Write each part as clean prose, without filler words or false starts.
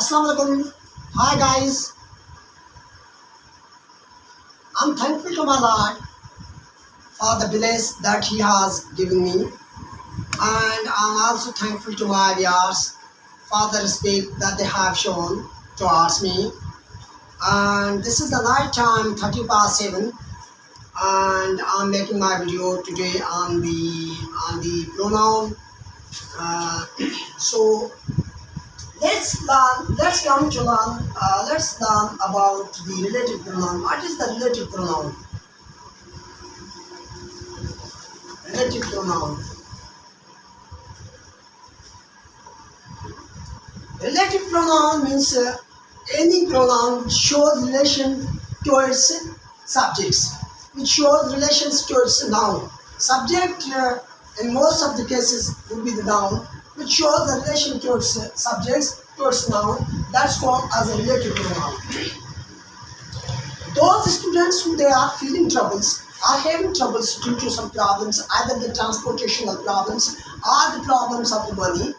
Assalamu alaikum. Hi guys. I'm thankful to my Lord for the bless that He has given me, and I'm also thankful to my viewers for the respect that they have shown towards me. And this is the night time, 30 past 7, and I'm making my video today on the pronoun. So let's learn about the relative pronoun. What is the relative pronoun? Relative pronoun. Relative pronoun means any pronoun which shows relation towards subjects, which shows relations towards noun. Subject in most of the cases will be the noun, which shows the relation towards subjects, towards noun. That's called as a relative pronoun. Those students who they are feeling troubles, are having troubles due to some problems, either the transportational problems or the problems of the money,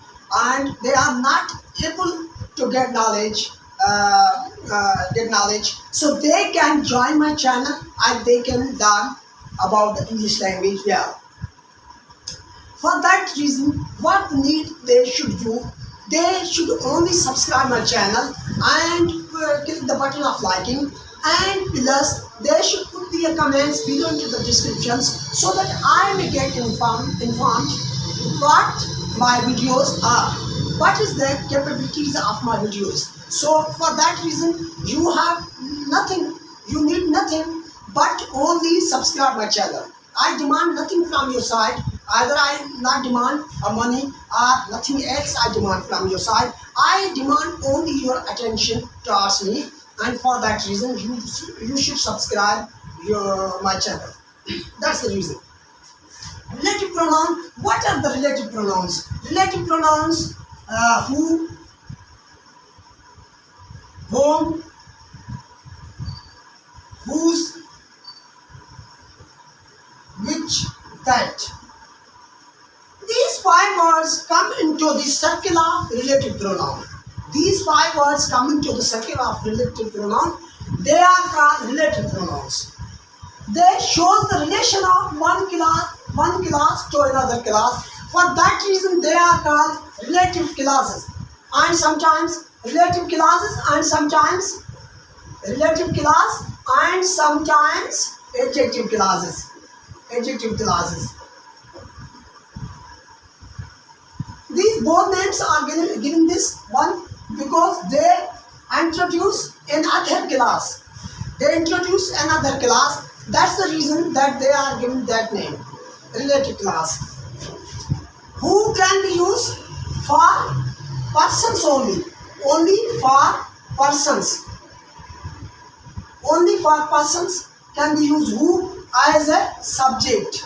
and they are not able to get knowledge, so they can join my channel and they can learn about the English language well. For that reason, what need they should do? They should only subscribe my channel and click the button of liking, and plus they should put the comments below into the descriptions so that I may get informed what my videos are, what is the capabilities of my videos. So for that reason, you need nothing but only subscribe my channel. I demand nothing from your side. Either I not demand money or nothing else I demand from your side. I demand only your attention towards me, and for that reason you should subscribe my channel. That's the reason. Relative pronoun. What are the relative pronouns? Relative pronouns: who, whom, whose, which, that. These 5 words come into the circle of relative pronoun. These 5 words come into the circle of relative pronoun. They are called relative pronouns. They show the relation of one class to another class. For that reason, they are called relative classes, and sometimes relative classes, and sometimes relative class, and sometimes adjective classes. Adjective classes. These both names are given this one because they introduce another class. They introduce another class. That's the reason that they are given that name, relative class. Who can be used for persons only. Only for persons. Only for persons can be used who as a subject.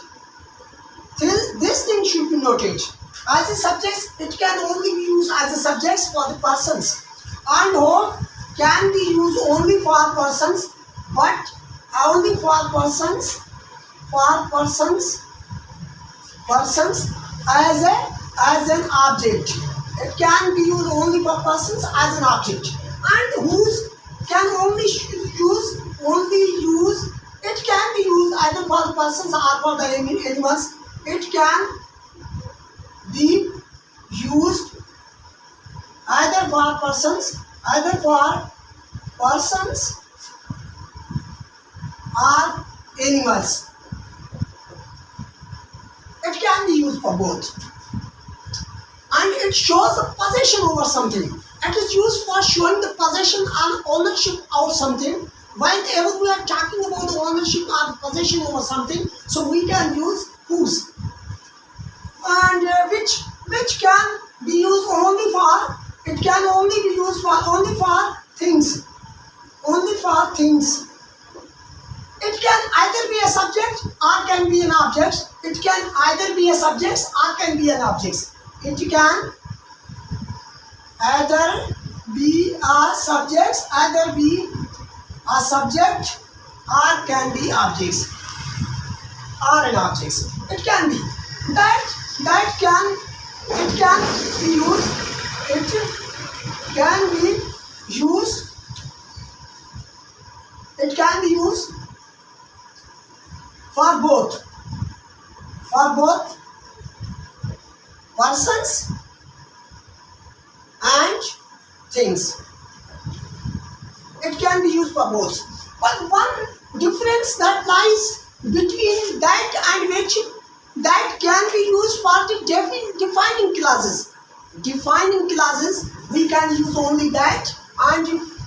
This thing should be noted. As a subject, it can only be used as a subject for the persons, and whom can be used only for persons, but only for persons as an object. It can be used only for persons as an object, and whose can only use. It can be used either for the persons or for the animals. It can be used either for persons or animals. It can be used for both, and it shows the possession over something. It is used for showing the possession and ownership of something. Whenever we are talking about the ownership or the possession over something, so we can use whose, and which can be used only for. It can only be used for things. Only for things. It can either be a subject or can be an object. It can either be a subject or can be an object. It can either be a subject, or can be objects or an object. It can be that can be used. It can be used. It can be used for both persons and things. It can be used for both. But one difference that lies between that and which, that can be used for the defining clauses. Defining clauses, we can use only that, and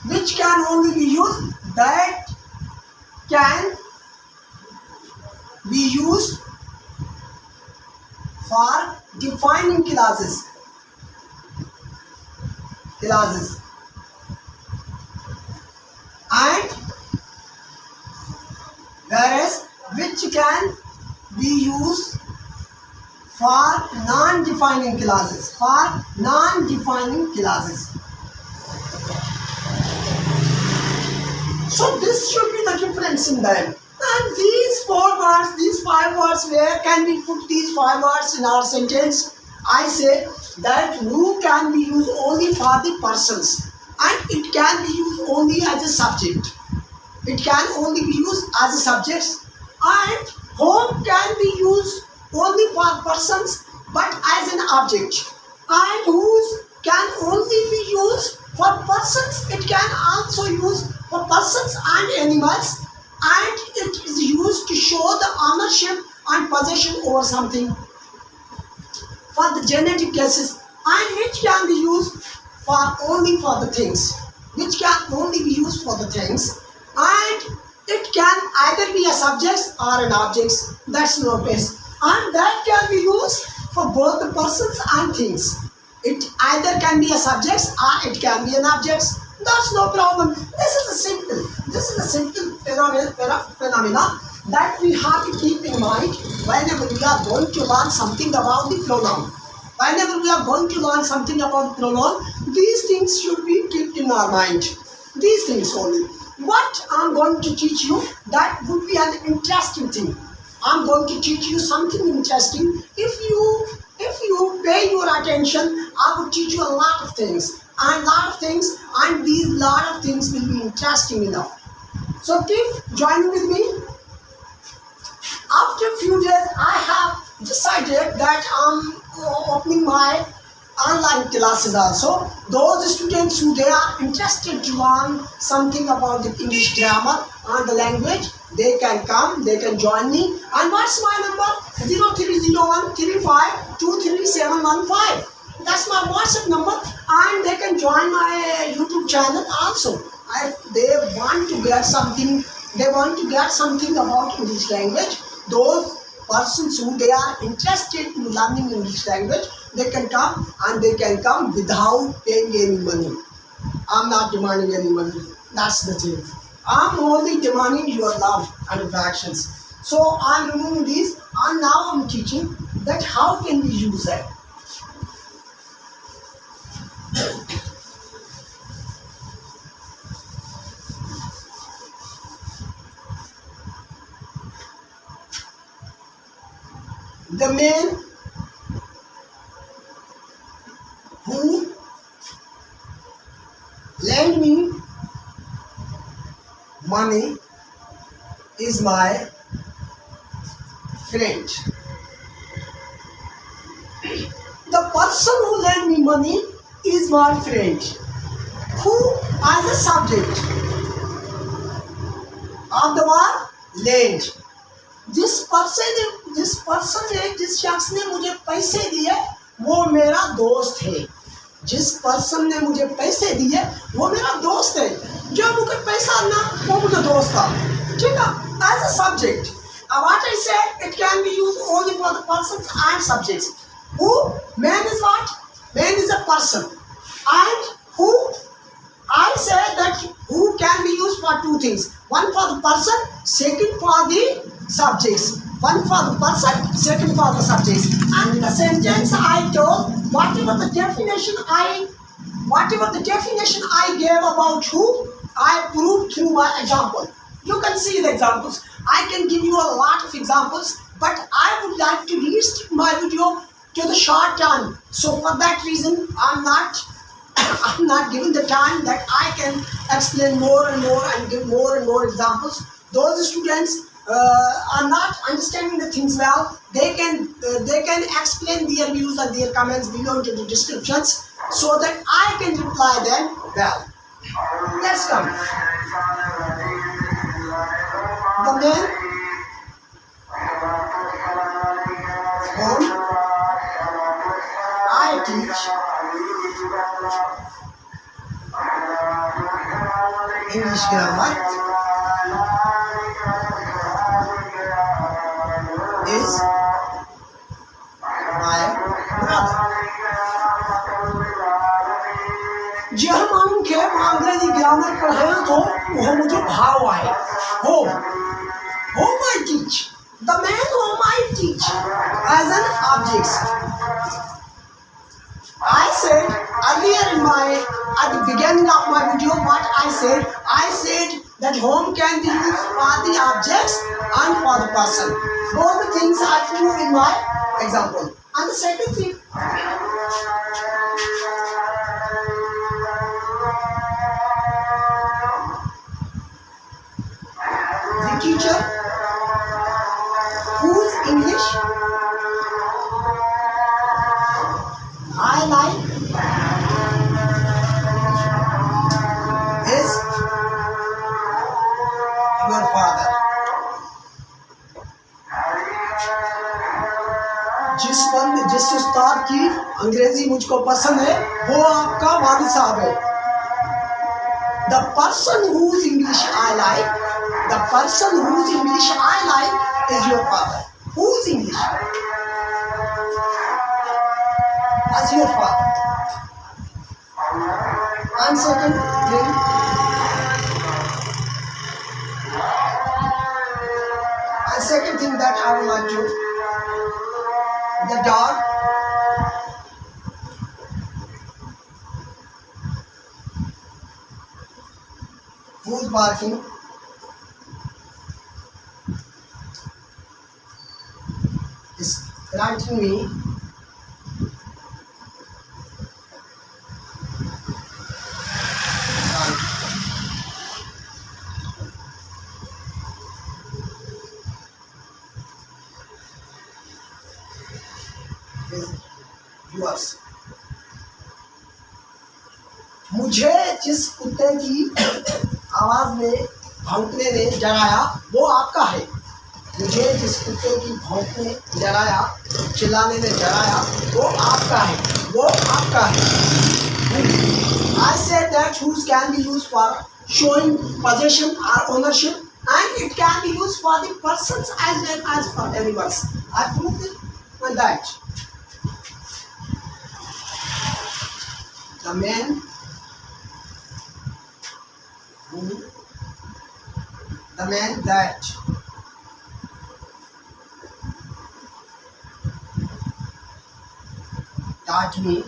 which can only be used, that can be used for defining clauses. And whereas which can be used for non-defining clauses. So this should be the difference in them. And these 4 words, these 5 words, where can we put these 5 words in our sentence? I say that who can be used only for the persons, and it can be used only as a subject. It can only be used as a subject, and whom can be used only for persons but as an object, and whose can only be used for persons. It can also use for persons and animals, and it is used to show the ownership and possession over something. For the genetic cases, and which can be used only for the things. Which can only be used for the things, and it can either be a subject or an object. That's no case. And that can be used for both the persons and things. It either can be a subject or it can be an object. That's no problem. This is a simple phenomena that we have to keep in mind whenever we are going to learn something about the pronoun. Whenever we are going to learn something about the pronoun, these things should be kept in our mind. These things only. What I'm going to teach you, that would be an interesting thing. I'm going to teach you something interesting. If you pay your attention, I will teach you a lot of things. And these lot of things will be interesting enough. So keep joining with me. After a few days, I have decided that I'm opening my online classes also. Those students who they are interested to learn something about the English grammar and the language, they can come, they can join me. And what's my number? 030135237115. That's my WhatsApp number, and they can join my YouTube channel also. If they want to get something about English language, those persons who they are interested in learning English language, they can come, and they can come without paying any money. I'm not demanding any money. That's the thing. I'm only demanding your love and affections. So I'm removing these, and now I'm teaching that how can we use that. The man who lend me money is my friend. The person who lend me money is my friend. Who as a subject of the word lend. जिस शख्स ने मुझे पैसे दिए वो मेरा दोस्त है. जिस पर्सन ने मुझे पैसे दिए वो मेरा दोस्त है. जो मुझे पैसा ना वो मुझे दोस्त था. ठीक है. As a subject, what I said, it can be used only for the persons and subjects. Who? Man is what? Man is a person. And who? I said that who can be used for two things. One for the person, second for the subjects. One for the person, second for the subjects. And in the sentence I told, whatever the definition I gave about who, I proved through my example. You can see the examples. I can give you a lot of examples, but I would like to restrict my video to the short term. So for that reason, I'm not I'm not given the time that I can explain more and more and give more and more examples. Those students are not understanding the things well. They can explain their views and their comments below into the descriptions so that I can reply them well. Let's come. The man whom I teach English grammar is my brother. जी हम मालूम के अंग्रेजी grammar पढ़ाया तो वो मुझे भाव आए home I teach the man whom I teach as an object. I said earlier at the beginning of my video what I said that home can be used for the objects and for the person. Both the things are true in my example. And the second thing, the teacher whose English I like is your father. जिस उस्ताद की अंग्रेजी मुझको पसंद है वो आपका वालिद साहब है. The person whose English I like is your father. Whose English? As your father. And second thing, that I would like to, the dog who's barking is frightening me. मुझे जिस कुत्ते की आवाज में भौंकने ने डराया वो आपका है. मुझे जिस कुत्ते की भौंकने डराया चिल्लाने ने डराया वो आपका है. I said that whose can be used for showing possession or ownership and it can be used for the persons as well as for animals. I proved it on that. The man that taught me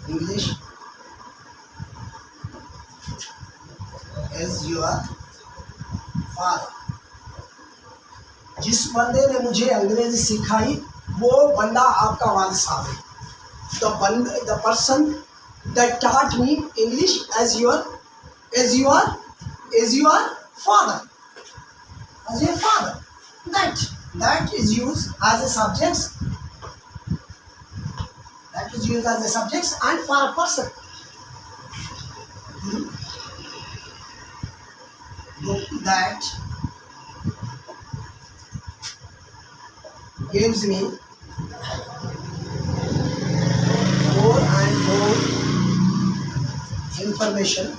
English is your father. जिस बंदे ने मुझे अंग्रेजी सिखाई वो बंदा आपका वालिद साहब है. The person that taught me English is your father. As your father. That is used as a subject. That is used as a subject and for a person. That gives me more and more information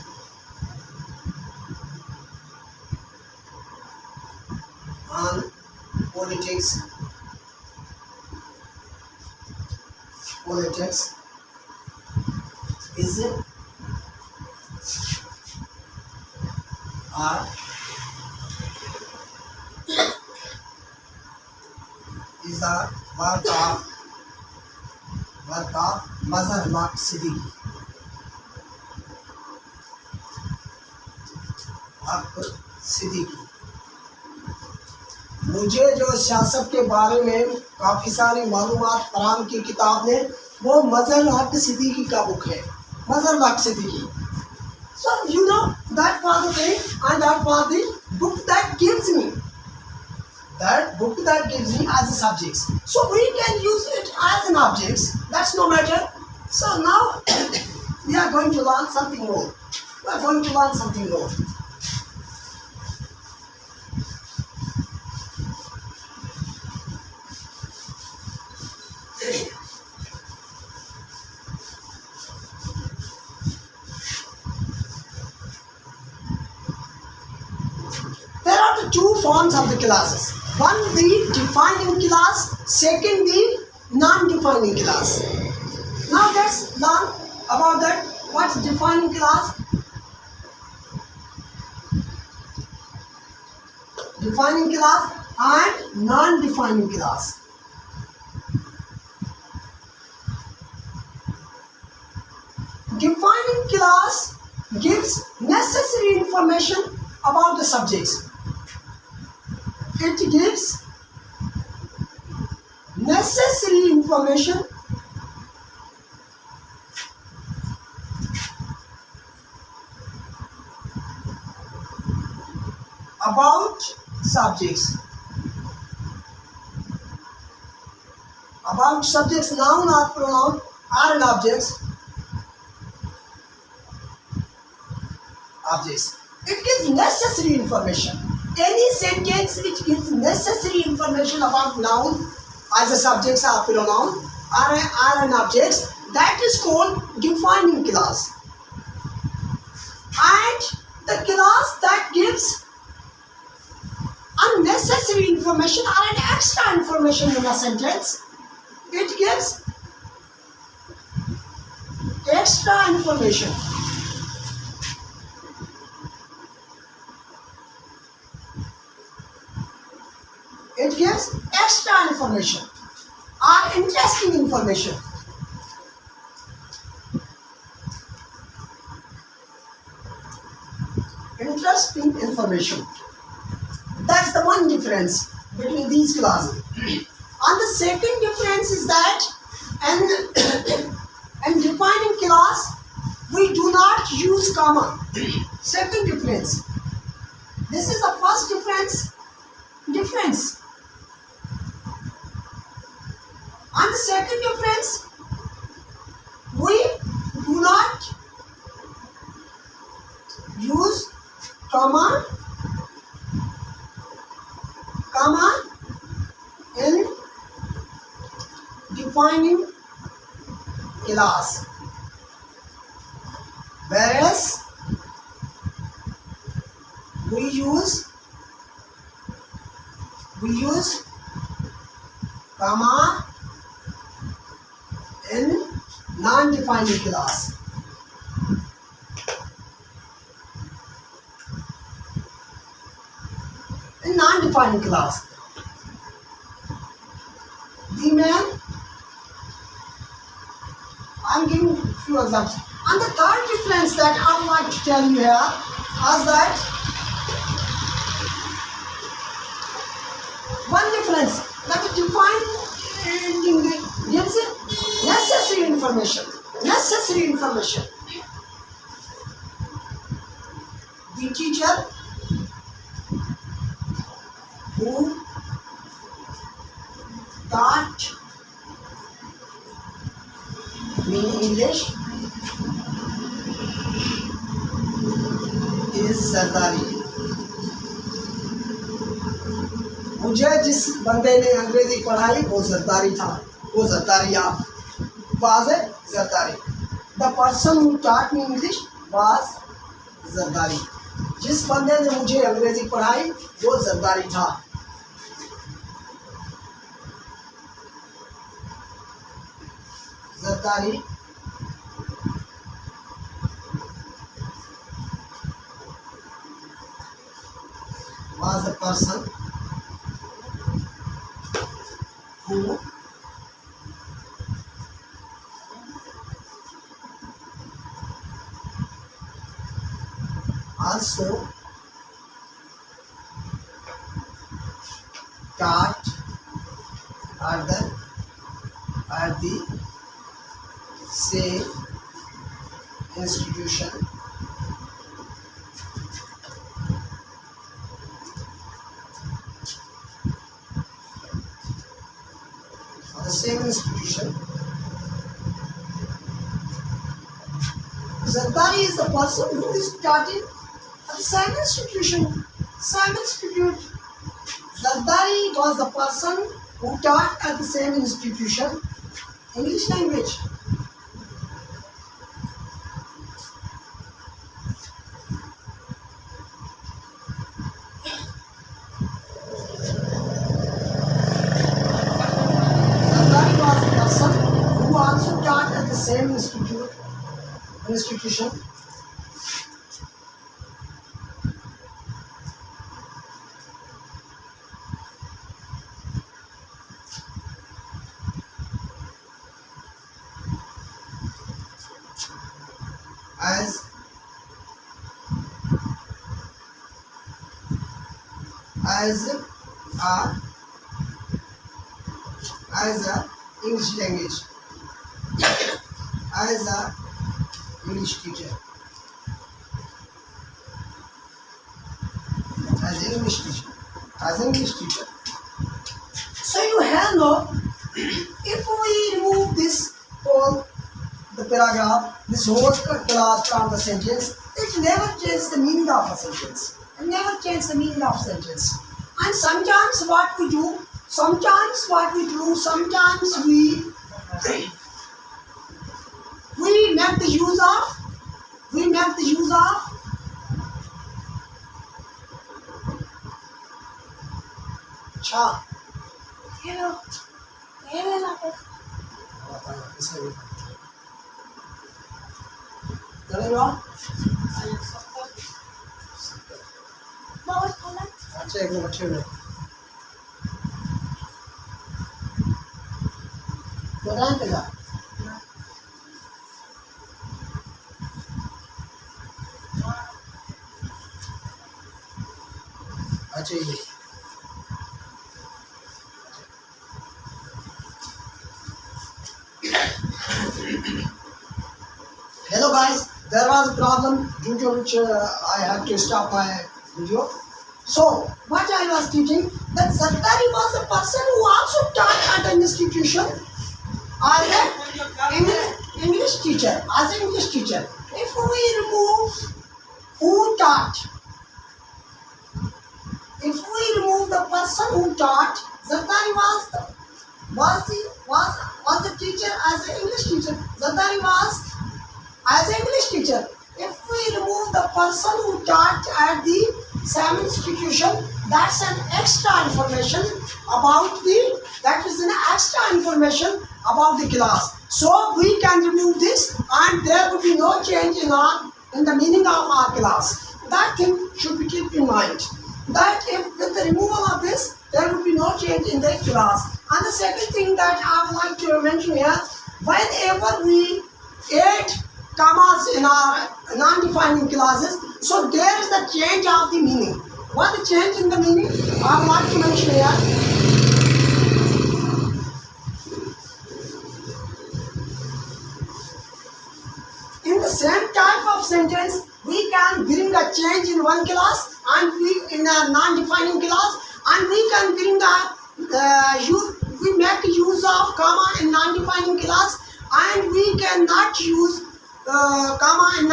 on politics is the work of Zahoor Siddiqui. मुझे जो सियासत के बारे में काफ़ी सारी मालूमात फराहम की किताब ने वो मज़हर हक सिद्दीकी का बुक है. Mazhar Bakh Siddiqui. So you know that was the thing, and that was the book that gives me. That book that gives me as a subjects. So we can use it as an objects. That's no matter. So now we are going to learn something more. We are going to learn something more. There are the two forms of the classes. One the defining class, second the non-defining class. Now let's learn about that. What's defining class? Defining class and non-defining class. Defining class gives necessary information about the subjects. It gives necessary information about subjects. About subjects, noun or pronoun are an objects. It gives necessary information. Any sentence which gives necessary information about noun as a subject or pronoun are an object, that is called defining class. And the class that gives unnecessary information or an extra information in a sentence, it gives extra information. It gives extra information or interesting information. Interesting information. That's the one difference between these classes. And the second difference is that in defining class, we do not use comma. Second difference. This is the first difference. And the second difference, we do not use comma in defining class, whereas we use comma in non-defining class. In non-defining class, the man, I'm giving a few examples. And the third difference that I would like to tell you here is that one difference that the defining gives necessary information. The teacher who taught me English is Zardari. मुझे जिस बंदे ने अंग्रेजी पढ़ाई वो जरदारी था, वो जरदारिया was a Zardari. The person who taught me English was Zardari. जिस बंदे ने मुझे अंग्रेजी पढ़ाई वो जरदारी था. Zardari was a person who also taught at the same institution. For the same institution. Zardari is the person who is starting at the same institution. Same institute. Zardari was the person who taught at the same institution English language. Zardari was the person who also taught at the same institution. As a English language, as a English teacher, as an English teacher. So you have no. If we remove this whole the paragraph, this whole class from the sentence, it never changes the meaning of a sentence. It never changes the meaning of a sentence. And sometimes what we do, sometimes we make the use of cha. Hello. अच्छा एक minute अच्छे में बताएं क्या अच्छा ये Hello guys, there was a problem due to which I had to stop my video. So, what I was teaching, that Zardari was a person who also taught at an institution as an English teacher. If we remove who taught, if we remove the person who taught, Zardari was the teacher as an English teacher. Zardari was as an English teacher. If we remove the person who taught at the same institution, that's an extra information about the class. So we can remove this, and there would be no change in the meaning of our class. That thing should be kept in mind. That if with the removal of this, there would be no change in the class. And the second thing that I would like to mention here, whenever we add commas in our non-defining clauses, so there is the change of the meaning. What the change in the meaning? I would like to mention here. In the same type of sentence, we can bring a change in one class and we in a non-defining clause, and we can bring we make use of comma in non-defining clause, and we cannot use comma in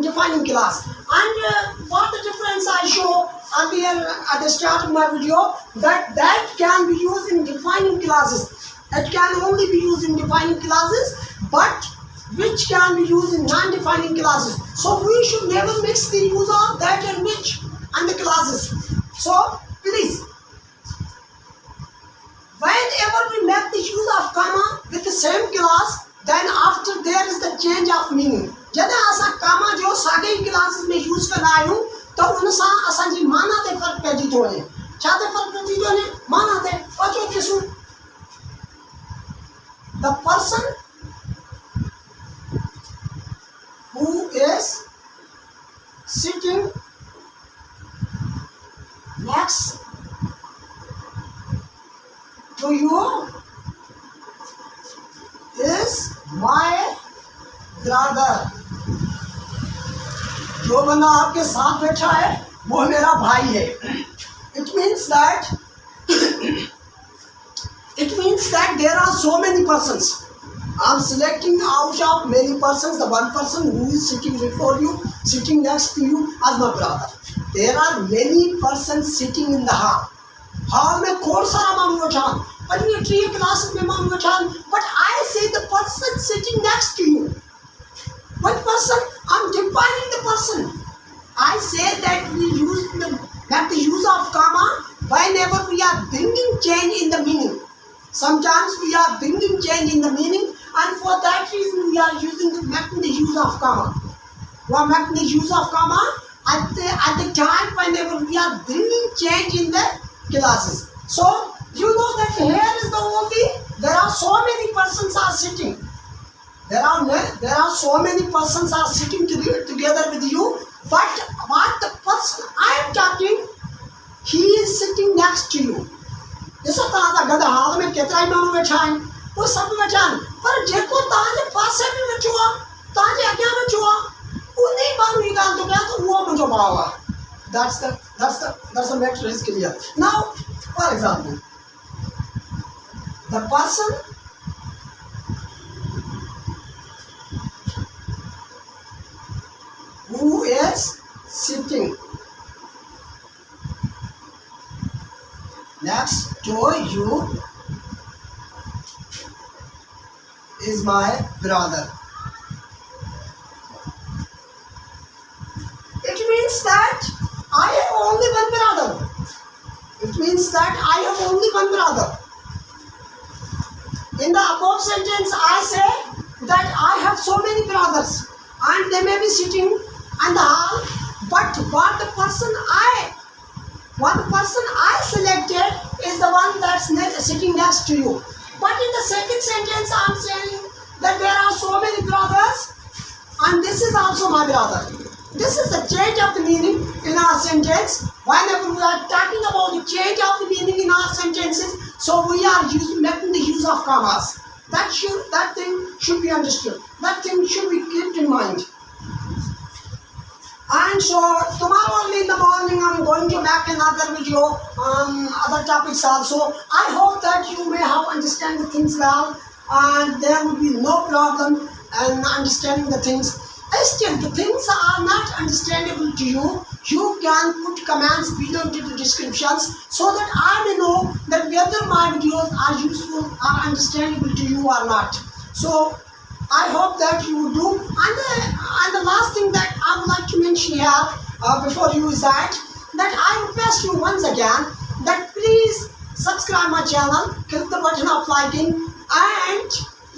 defining class. And what the difference I show earlier at the start of my video, that can be used in defining clauses. It can only be used in defining clauses, but which can be used in non-defining clauses. So we should never mix the use of that and which and the clauses. So please, whenever we make the use of comma with the same clause, then after there is the change of meaning. जब ऐसा comma जो सारे classes में use कर रहा हूँ, तो उनसा असांजी माना ते फर्क पैदी थो वञे. छा ते फर्क पैदी थो वञे? माना ते. अचो ॾिसूं. The person who is sitting next to you is my brother. जो बंदा आपके साथ बैठा है वो मेरा भाई है. It means that there are so many persons. I'm selecting out of many persons the one person who is sitting before you, sitting next to you as my brother. There are many persons sitting in the hall. Hall में खोर सारा मामू बचान, but we tree class में मामू बचान. But I say the person sitting next to you. What person? I'm defining the person. I say that we make the use of comma whenever we are bringing change in the meaning. Sometimes we are bringing change in the meaning, and for that reason we are making the use of comma. We are making the use of comma at the time whenever we are bringing change in the classes. So you know that here is the only, there are so many persons are sitting. There are so many persons are sitting together with you, but what the person I am talking, he is sitting next to you. जैसा ताजा गधा हाल में कितना ही मामू बैठा है, वो सब बैठा है, पर जेको ताजे पासे में बैठा, ताजे आगे में बैठा, वो नहीं मालूम निकाल तो क्या तो वो मुझे बावा. That's the matter is clear. Now, for example, the person who is sitting next to you is my brother. It means that I have only one brother. It means that I have only one brother. In the above sentence, I say that I have so many brothers and they may be sitting in the hall, but what the person I selected is the one that's sitting next to you. But in the second sentence, I'm saying that there are so many brothers and this is also my brother. This is the change of the meaning in our sentence. Whenever we are talking about the change of the meaning in our sentences, so we are making the use of commas. That thing should be understood. That thing should be kept in mind. And so tomorrow early in the morning I'm going to make another video on other topics also. I hope that you may have understand the things well and there will be no problem in understanding the things. Still, the things are not understandable to you. You can put comments below into the descriptions so that I may know that whether my videos are useful or understandable to you or not. So I hope that you will do. And the last thing that I would like to mention here before you is that I request you once again that please subscribe my channel, click the button of liking, and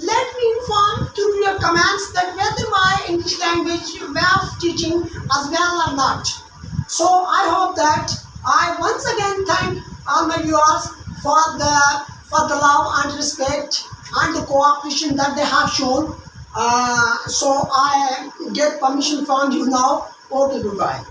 let me inform through your comments that whether my English language way of teaching as well or not. So I hope that I once again thank all my viewers for the love and respect and the cooperation that they have shown. So I get permission from you now. Okay, goodbye.